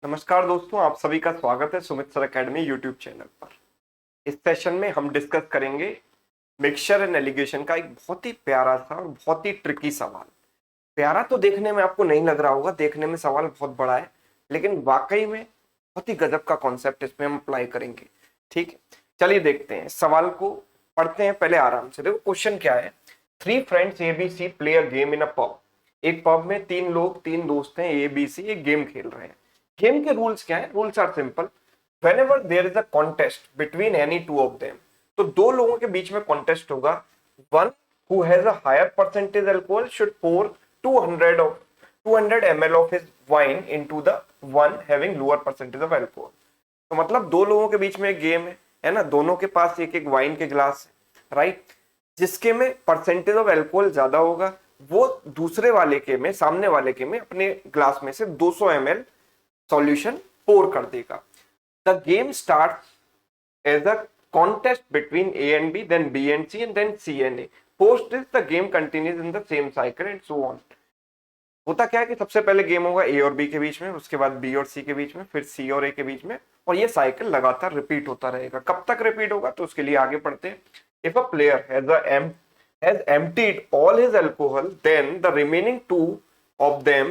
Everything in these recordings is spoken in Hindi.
नमस्कार दोस्तों, आप सभी का स्वागत है Sumit sir academy YouTube channel पर। इस सेशन में हम डिस्कस करेंगे मिक्सचर एंड एलिगेशन का एक बहुत ही प्यारा सा और बहुत ही ट्रिकी सवाल। प्यारा तो देखने में आपको नहीं लग रहा होगा, देखने में सवाल बहुत बड़ा है, लेकिन वाकई में बहुत ही गजब का कॉन्सेप्ट इसमें हम अप्लाई करेंगे। ठीक है, चलिए देखते हैं सवाल को, पढ़ते हैं पहले आराम से। देखो क्वेश्चन क्या है। 3 friends A B C play a game in a pub. एक पब में तीन दोस्त हैं, ए बी सी, एक गेम खेल रहे हैं। गेम के रूल्स क्या है? Rules are simple. Whenever there is a contest between any two of them, तो दो लोगों के बीच में कॉन्टेस्ट होगा। One who has a higher percentage alcohol should pour 200 ml of his wine into the one having lower percentage of alcohol। तो मतलब दो लोगों के बीच में एक गेम है ना, दोनों के पास एक एक वाइन के ग्लास है, राइट। जिसके में परसेंटेज ऑफ अल्कोहल ज्यादा होगा वो दूसरे वाले के में, सामने वाले के में अपने ग्लास में से 200 ml सॉल्यूशन पोर कर देगा। The game start as a contest between A and B, then B and C, and then C and A. Post this the game continues in the same cycle and so on. होता क्या है कि सबसे पहले गेम होगा ए और बी के बीच में, उसके बाद बी और सी के बीच में, फिर सी और ए के बीच में, और ये साइकिल लगातार रिपीट होता रहेगा। कब तक रिपीट होगा तो उसके लिए आगे पढ़ते हैं। If a player has emptied all his alcohol, then the remaining two of them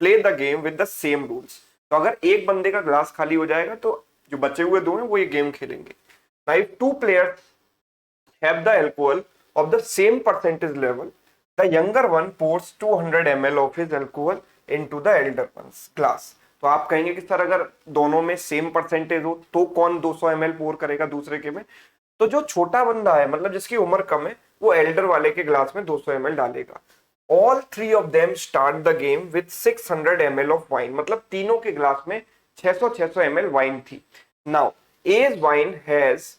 play the game with the same rules. तो अगर एक बंदे का ग्लास खाली हो जाएगा तो जो बचे हुए दो हैं वो ये गेम खेलेंगे। Now if two players have the alcohol of the same percentage level, the younger one pours 200 ml of his alcohol into the elder one's glass। तो आप कहेंगे कि सर अगर दोनों में सेम परसेंटेज हो तो कौन 200 ml पोर करेगा दूसरे के में? तो जो छोटा बंदा है, मतलब जिसकी उम्र कम है, वो एल्डर वाले के ग्लास में 200 ml डालेगा। All three of them start the game with 600 ml of wine, मतलब तीनों के ग्लास में 600 ml वाइन थी। Now as wine has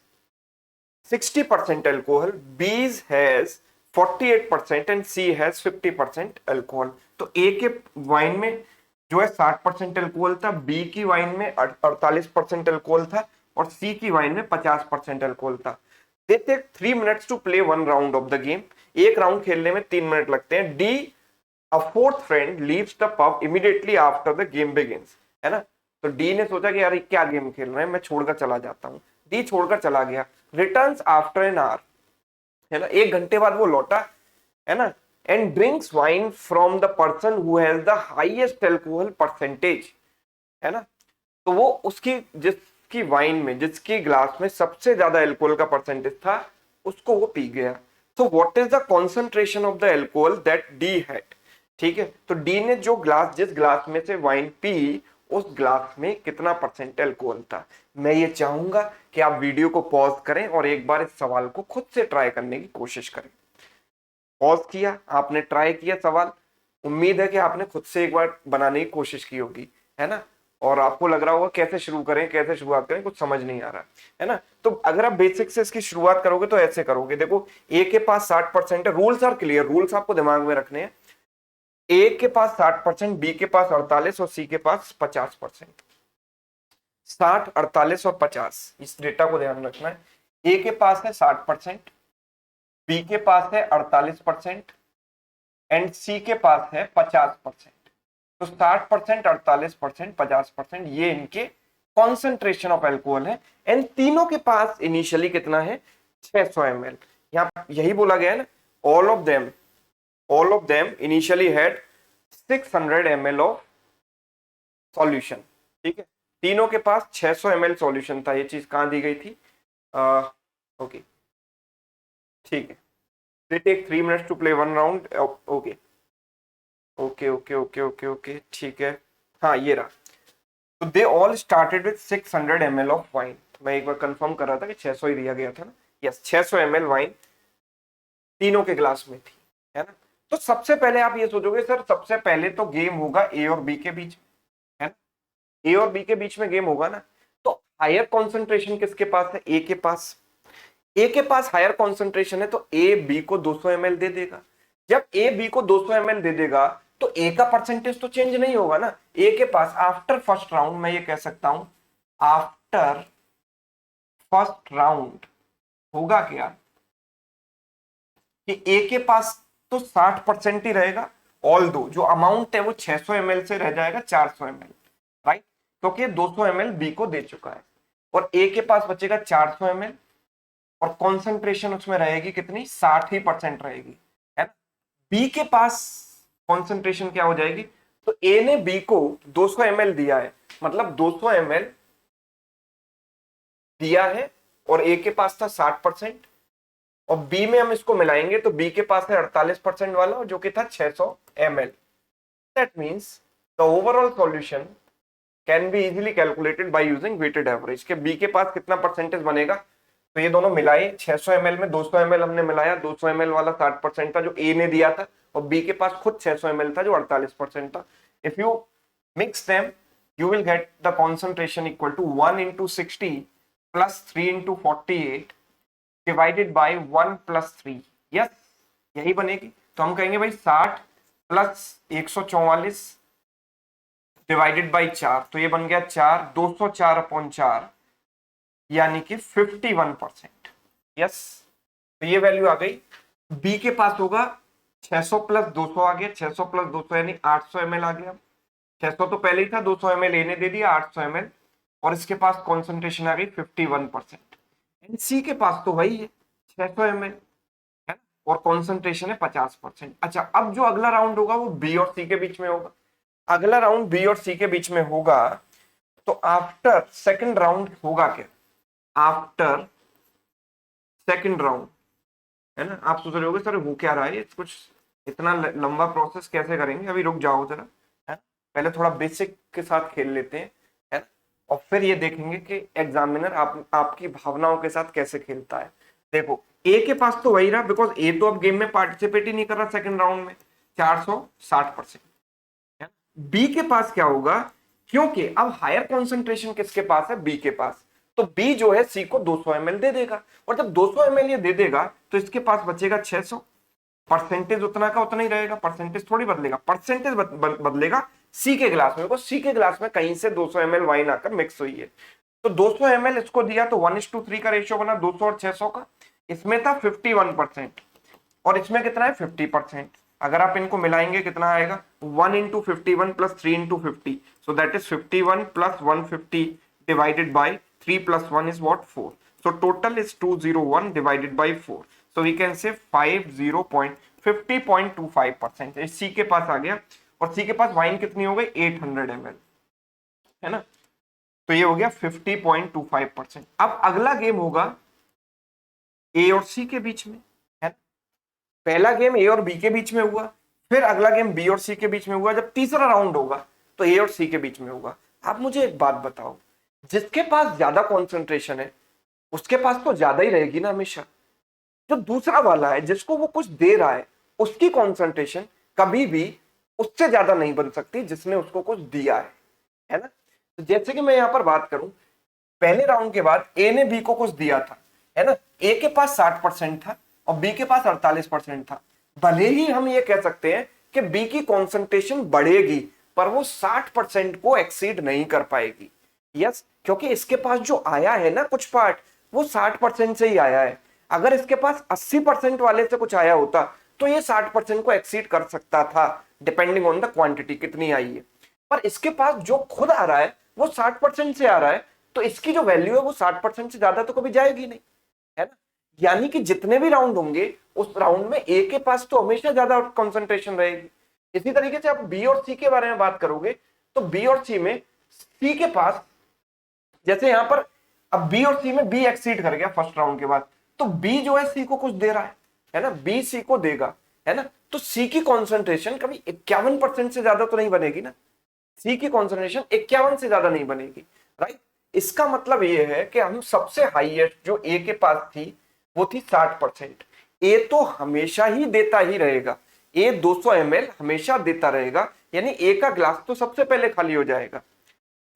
60% alcohol, B's has 48% and C has 50% alcohol। तो A के वाइन में जो है 60% अल्कोहल था, B की वाइन में 48% अल्कोहल था, और C की वाइन में 50% अल्कोहल था। They take 3 minutes to play one round of the game. एक राउंड खेलने में 3 मिनट लगते हैं। D a fourth friend leaves the pub immediately after the game begins, है ना। तो डी ने सोचा कि यार ये क्या गेम खेल रहे हैं, मैं छोड़कर चला जाता हूँ। डी छोड़कर चला गया। रिटर्न्स आफ्टर एन आवर, है ना, 1 घंटे बाद वो लौटा, है ना। And drinks wine from the person who has the highest alcohol percentage, है ना। तो वो उसकी जिसकी वाइन में, जिसकी ग्लास में सबसे ज्यादा अल्कोहल का परसेंटेज था, उसको वो पी गया। तो what is the concentration of the alcohol that D had? ठीक है, तो डी ने जो ग्लास, जिस ग्लास में से वाइन पी, उस ग्लास में कितना परसेंट अल्कोहल था। मैं ये चाहूंगा कि आप वीडियो को पॉज करें और एक बार इस सवाल को खुद से ट्राई करने की कोशिश करें। पॉज किया, आपने ट्राई किया सवाल, उम्मीद है कि आपने खुद से एक बार बनाने की कोशिश की होगी, है ना। और आपको लग रहा होगा कैसे शुरू करें, कैसे शुरुआत करें, कुछ समझ नहीं आ रहा है ना। तो अगर आप बेसिक से इसकी शुरुआत करोगे तो ऐसे करोगे। देखो ए के पास 60% है, रूल्स आर क्लियर, रूल्स आपको दिमाग में रखने हैं। ए के पास 60%, बी के पास 48 और सी के पास 50%। 60, 48 और 50, इस डेटा को ध्यान रखना है। ए के पास है 60%, बी के पास है 48% एंड सी के पास है 50%। तो 60%, 48%, 50%, ये इनके कॉन्सेंट्रेशन ऑफ एल्कोहल है। एंड तीनों के पास इनिशियली कितना है? 600 ml। यहां यही बोला गया है ना, all of them initially had 600 ml of solution. ठीक है, तीनों के पास 600 ml सॉल्यूशन था। ये चीज कहां दी गई थी? ओके, ठीक है। They take 3 minutes to play one round. Okay okay okay okay okay okay, ठीक है। हाँ, ये रहा। तो they all started with 600 ml of wine. मैं एक बार कंफर्म कर रहा था कि 600 ही दिया गया था ना। यस, 600 ml वाइन तीनों के ग्लास में थी, है ना। तो सबसे पहले आप ये सोचोगे सर, सबसे पहले तो गेम होगा ए और बी के बीच में, है ना। ए और बी के बीच में गेम होगा ना। तो हायर कॉन्सेंट्रेशन किसके पास है? ए के पास। ए के पास हायर कॉन्सेंट्रेशन है तो ए बी को 200 ml दे देगा। जब ए बी को 200 ml दे देगा तो ए का परसेंटेज तो चेंज नहीं होगा ना। ए के पास आफ्टर फर्स्ट राउंड, मैं ये कह सकता हूं आफ्टर फर्स्ट राउंड होगा क्या कि ए के पास तो 60% ही रहेगा। ऑल दो जो अमाउंट है वो 600 ml से रह जाएगा 400 ml, राइट। तो कि 200 ml बी को दे चुका है और ए के पास बचेगा 400 ml और कॉन्सेंट्रेशन उसमें रहेगी कितनी, 60% रहेगी, है ना। बी के पास कॉन्सेंट्रेशन क्या हो जाएगी, तो ए ने बी को 200 ml दिया है, मतलब 200 ml दिया है और ए के पास था 60%, और बी में हम इसको मिलाएंगे तो बी के पास है 48% वाला जो कि था 600 ml। That means the overall solution can be easily calculated by using weighted average, के बी के पास कितना परसेंटेज बनेगा, तो ये दोनों मिलाए 600 ml में 200 ml हमने मिलाया, 200 ml वाला 60% था जो ए ने दिया था और बी के पास खुद 600 ml था जो 48% था। If you mix them you will get the concentration equal to 1 into 60 plus 3 into 48 divided by 1 plus 3। yes, यही बनेगी। तो हम कहेंगे भाई 60 प्लस 144 डिवाइडेड बाई 4, तो ये बन गया 4, 204/4 यानी कि 51%। यस, तो ये वैल्यू आ गई। बी के पास होगा 600 प्लस 200 आ गया, 600 प्लस 200 यानी 800 ml आ गया। 600 तो पहले ही था, 200 ml ए ने दे दिया, 800 ml, और इसके पास कॉन्सेंट्रेशन आ गई 51%। एंड सी के पास तो वही है 600 ml है और कॉन्सेंट्रेशन है 50%। अच्छा, अब जो अगला राउंड होगा वो बी और सी के बीच में होगा। अगला राउंड बी और सी के बीच में होगा, तो आफ्टर सेकंड राउंड होगा क्या, आफ्टर सेकंड राउंड, है ना। आप सोच रहे होगे सर वो क्या रहा है, कुछ इतना लंबा प्रोसेस कैसे करेंगे, अभी रुक जाओ जरा, है, पहले थोड़ा बेसिक के साथ खेल लेते हैं, है ना, और फिर ये देखेंगे कि एग्जामिनर आपकी भावनाओं के साथ कैसे खेलता है। देखो ए के पास तो वही रहा, बिकॉज ए तो अब गेम में पार्टिसिपेट ही नहीं कर रहा सेकंड राउंड में, 460%। बी के पास क्या होगा, क्योंकि अब हायर कॉन्सेंट्रेशन किसके पास है, बी के पास, तो बी जो है सी को 200 ml दे देगा, और जब 200 ml ये दे देगा तो इसके पास बचेगा 600। परसेंटेज उतना का उतना ही रहेगा, परसेंटेज थोड़ी बदलेगा, परसेंटेज बदलेगा सी के ग्लास में, बिकॉज सी के ग्लास में कहीं से 200 ml वाइन आकर मिक्स हुई है। तो 200 ml इसको दिया तो 1:3 का रेशियो बना 200 और 600 का। इसमें था 51% और इसमें कितना है 50%। अगर आप इनको मिलाएंगे कितना आएगा, 1 into 51 plus 3 into 50, so that is 51 plus 150 divided by 3 plus 1 is what, 4, so total is 201 divided by 4, so we can say 50.25%। सी के पास आ गया, और सी के पास वाइन कितनी हो गई 800 ml, है ना, तो ये हो गया 50.25%। अब अगला गेम होगा ए और सी के बीच में, है, पहला गेम ए और बी के बीच में हुआ, फिर अगला गेम बी और सी के बीच में हुआ, जब तीसरा राउंड होगा तो ए और सी के बीच में होगा। आप मुझे एक बात बताओ, जिसके पास ज्यादा कॉन्सेंट्रेशन है उसके पास तो ज्यादा ही रहेगी ना हमेशा। जो दूसरा वाला है जिसको वो कुछ दे रहा है, उसकी कॉन्सेंट्रेशन कभी भी उससे ज्यादा नहीं बन सकती जिसने उसको कुछ दिया है ना। तो जैसे कि मैं यहां पर बात करूं, पहले राउंड के बाद ए ने बी को कुछ दिया था, है ना, ए के पास 60% था और बी के पास 48% था। भले ही हम ये कह सकते हैं कि बी की कॉन्सेंट्रेशन बढ़ेगी पर वो 60% को एक्सीड नहीं कर पाएगी। यस, क्योंकि इसके पास जो आया है ना कुछ पार्ट, वो 60% से ही आया है। अगर इसके पास 80% वाले से कुछ आया होता तो ये 60% को एक्सीड कर सकता था, डिपेंडिंग ऑन द क्वांटिटी कितनी आई है। पर इसके पास जो खुद आ रहा है वो 60% से आ रहा है, तो इसकी जो वैल्यू है वो 60% से ज्यादा तो कभी जाएगी नहीं, है ना। यानी कि जितने भी राउंड होंगे उस राउंड में ए के पास तो हमेशा ज्यादा कंसंट्रेशन रहेगी। इसी तरीके से आप बी और सी के बारे में बात करोगे तो बी और सी में सी के पास, जैसे यहां पर अब बी और सी में बी एक्सीड कर गया फर्स्ट राउंड के बाद, तो बी जो है सी को कुछ दे रहा है ना, बी सी को देगा, है ना, तो सी की कॉन्सेंट्रेशन कभी 51% से ज्यादा तो नहीं बनेगी ना, सी की कॉन्सेंट्रेशन 51 से ज्यादा नहीं बनेगी, राइट। इसका मतलब ये है कि हम सबसे हाईएस्ट जो ए के पास थी वो थी 60%। ए तो हमेशा ही देता ही रहेगा, ए 200 ml हमेशा देता रहेगा, यानी ए का ग्लास तो सबसे पहले खाली हो जाएगा,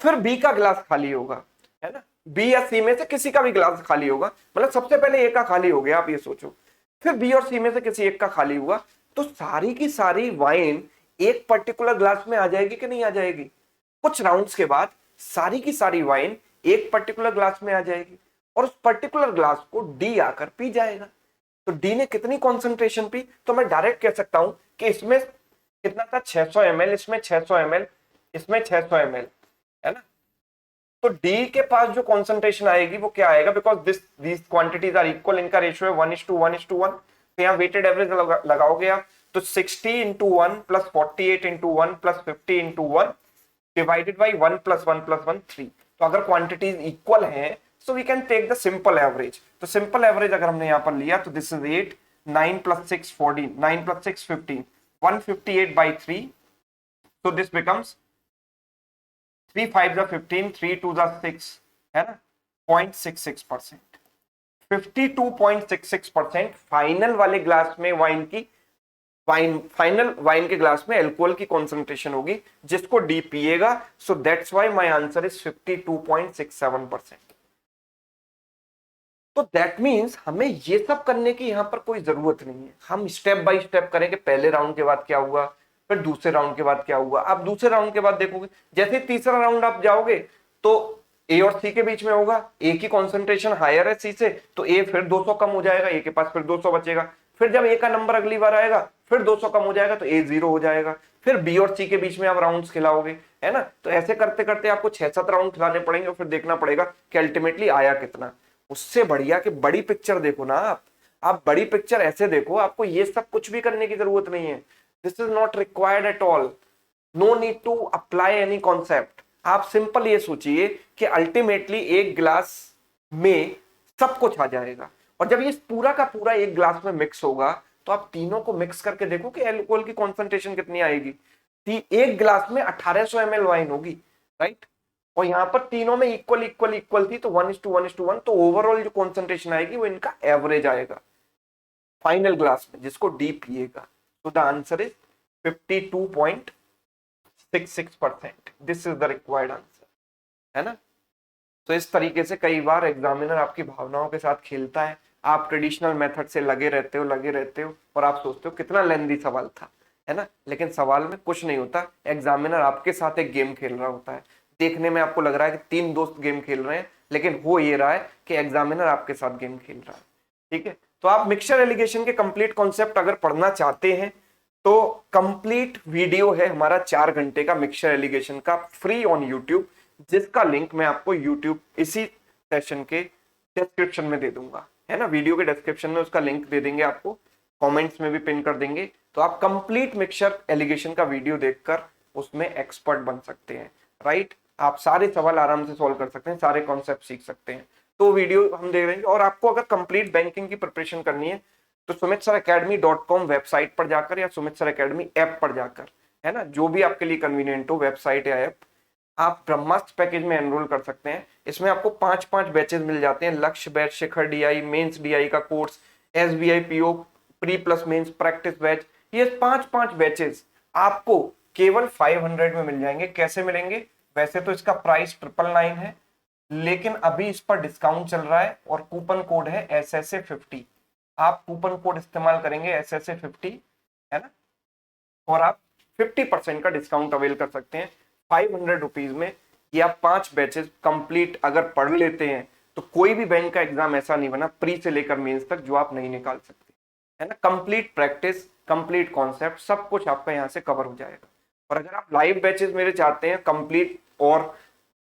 फिर बी का ग्लास खाली होगा, है ना, बी या सी में से किसी का भी ग्लास खाली होगा, मतलब सबसे पहले ए का खाली हो गया, आप ये सोचो, फिर बी और सी में से किसी एक का खाली हुआ, तो सारी की सारी वाइन एक पर्टिकुलर ग्लास में आ जाएगी कि नहीं आ जाएगी। कुछ राउंड्स के बाद सारी की सारी वाइन एक पर्टिकुलर ग्लास में आ जाएगी और उस पर्टिकुलर ग्लास को डी आकर पी जाएगा। तो डी ने कितनी कॉन्सेंट्रेशन पी, तो मैं डायरेक्ट कह सकता हूं कि इसमें कितना था 600 ml, इसमें 600 ml, इसमें 600 ml, है ना, तो डी के पास जो कॉन्सेंट्रेशन आएगी वो क्या आएगा, because these quantities are equal, इनका रेशियो है 1:1:1। तो यहाँ वेटेड एवरेज लगाओगे आप, तो 60 into 1 plus 48 into 1 plus 50 into 1 divided by 1 plus 1 plus 1 3। तो अगर क्वांटिटीज इक्वल हैं so we can take the simple average. तो सिंपल एवरेज अगर हमने यहाँ पर लिया तो this is 8, 9 plus 6 14, 9 plus 6 15, 158 by 3, so this becomes 3 5 जा 15, 3 2 जा 6, है ना, 0.66%। 52.66% फाइनल वाले ग्लास में फाइनल वाइन के ग्लास में अल्कोहल की कॉन्सेंट्रेशन होगी, जिसको डी पिएगा। So that's why my answer is 52.67%। तो दैट मीन्स हमें ये सब करने की यहां पर कोई जरूरत नहीं है। हम स्टेप बाय स्टेप करेंगे, पहले राउंड के बाद क्या हुआ, फिर दूसरे राउंड के बाद क्या हुआ। आप दूसरे राउंड के बाद देखोगे, जैसे तीसरा राउंड आप जाओगे तो ए और सी के बीच में होगा, ए की कॉन्सेंट्रेशन हायर है सी से, तो ए फिर 200 कम हो जाएगा, ए के पास फिर 200 बचेगा। फिर जब ए का नंबर अगली बार आएगा फिर 200 कम हो जाएगा, तो ए 0 हो जाएगा। फिर बी और सी के बीच में आप राउंड्स खिलाओगे, है ना। तो ऐसे करते करते आपको 6-7 राउंड खिलाने पड़ेंगे और फिर देखना पड़ेगा कि अल्टीमेटली आया कितना। उससे बढ़िया कि बड़ी पिक्चर देखो ना आप बड़ी पिक्चर ऐसे देखो, आपको ये सब कुछ भी करने की जरूरत नहीं है। This is not required at all, no need to apply any concept. आप सिंपल ये सोचिए कि अल्टीमेटली एक ग्लास में सब कुछ आ जाएगा, और जब ये पूरा का पूरा एक ग्लास में मिक्स होगा तो आप तीनों को मिक्स करके देखो कि अल्कोहल की कॉन्सेंट्रेशन कितनी आएगी। एक ग्लास में 1800 ml वाइन होगी, राइट, और यहाँ पर तीनों में इक्वल इक्वल इक्वल थी, तो 1:1:1, तो ओवरऑल जो कॉन्सेंट्रेशन आएगी वो इनका एवरेज आएगा फाइनल ग्लास में, जिसको डी पिएगा। तो the answer is 52.66%। This is the required answer, है ना। तो इस तरीके से कई बार एग्जामिनर आपकी भावनाओं के साथ खेलता है। आप ट्रेडिशनल मेथड से लगे रहते हो और आप सोचते हो कितना लेंदी सवाल था, है ना, लेकिन सवाल में कुछ नहीं होता। एग्जामिनर आपके साथ एक गेम खेल रहा होता है। देखने में आपको लग रहा है कि 3 दोस्त गेम खेल रहे हैं, लेकिन हो ये रहा है कि एग्जामिनर आपके साथ गेम खेल रहा है, ठीक है। तो आप मिक्सचर एलिगेशन के कंप्लीट कॉन्सेप्ट अगर पढ़ना चाहते हैं तो कंप्लीट वीडियो है हमारा 4 घंटे का मिक्सचर एलिगेशन का, फ्री ऑन यूट्यूब, जिसका लिंक मैं आपको यूट्यूब इसी सेशन के डिस्क्रिप्शन में दे दूंगा, है ना। वीडियो के डिस्क्रिप्शन में उसका लिंक दे देंगे, आपको कमेंट्स में भी पिन कर देंगे। तो आप कंप्लीट मिक्सचर एलिगेशन का वीडियो देखकर उसमें एक्सपर्ट बन सकते हैं, राइट। आप सारे सवाल आराम से सॉल्व कर सकते हैं, सारे कॉन्सेप्ट सीख सकते हैं। तो वीडियो हम दे रहे हैं। और आपको अगर कंप्लीट बैंकिंग की प्रिपरेशन करनी है तो sumitsaracademy.com वेबसाइट पर जाकर या सुमित सर अकेडमी ऐप पर जाकर, है ना, जो भी आपके लिए कन्वीनियंट हो, वेबसाइट या ऐप, आप ब्रह्मास्त्र पैकेज में एनरोल कर सकते हैं। इसमें आपको 5-5 बैचेस मिल जाते हैं। Lakshya batch, Shikhar DI, mains DI का course, SBI PO pre plus mains practice batch, ये 5-5 बैचेस आपको केवल 500 में मिल जाएंगे। कैसे मिलेंगे? वैसे तो इसका प्राइस 999 है, लेकिन अभी इस पर डिस्काउंट चल रहा है और कूपन कोड है SSA50। आप कूपन कोड इस्तेमाल करेंगे SSA50, है ना, और आप 50% का डिस्काउंट अवेल कर सकते हैं 500 रुपीज में। ये आप 5 बैचेस कंप्लीट अगर पढ़ लेते हैं तो कोई भी बैंक का एग्जाम ऐसा नहीं बना प्री से लेकर मेंस तक जो आप नहीं निकाल सकते, है ना। कंप्लीट प्रैक्टिस, कंप्लीट कॉन्सेप्ट, सब कुछ आपका यहाँ से कवर हो जाएगा। और अगर आप लाइव बैचेस मेरे चाहते हैं कंप्लीट, और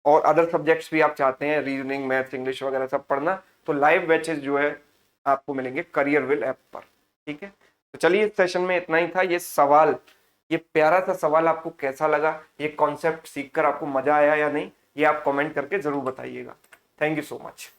अदर सब्जेक्ट्स भी आप चाहते हैं, रीजनिंग, मैथ्स, इंग्लिश वगैरह सब पढ़ना, तो लाइव बैचेस जो है आपको मिलेंगे करियरविल ऐप पर, ठीक है। तो चलिए, इस सेशन में इतना ही था। ये प्यारा सा सवाल आपको कैसा लगा, ये कॉन्सेप्ट सीखकर आपको मजा आया या नहीं, ये आप कमेंट करके जरूर बताइएगा। Thank you so much.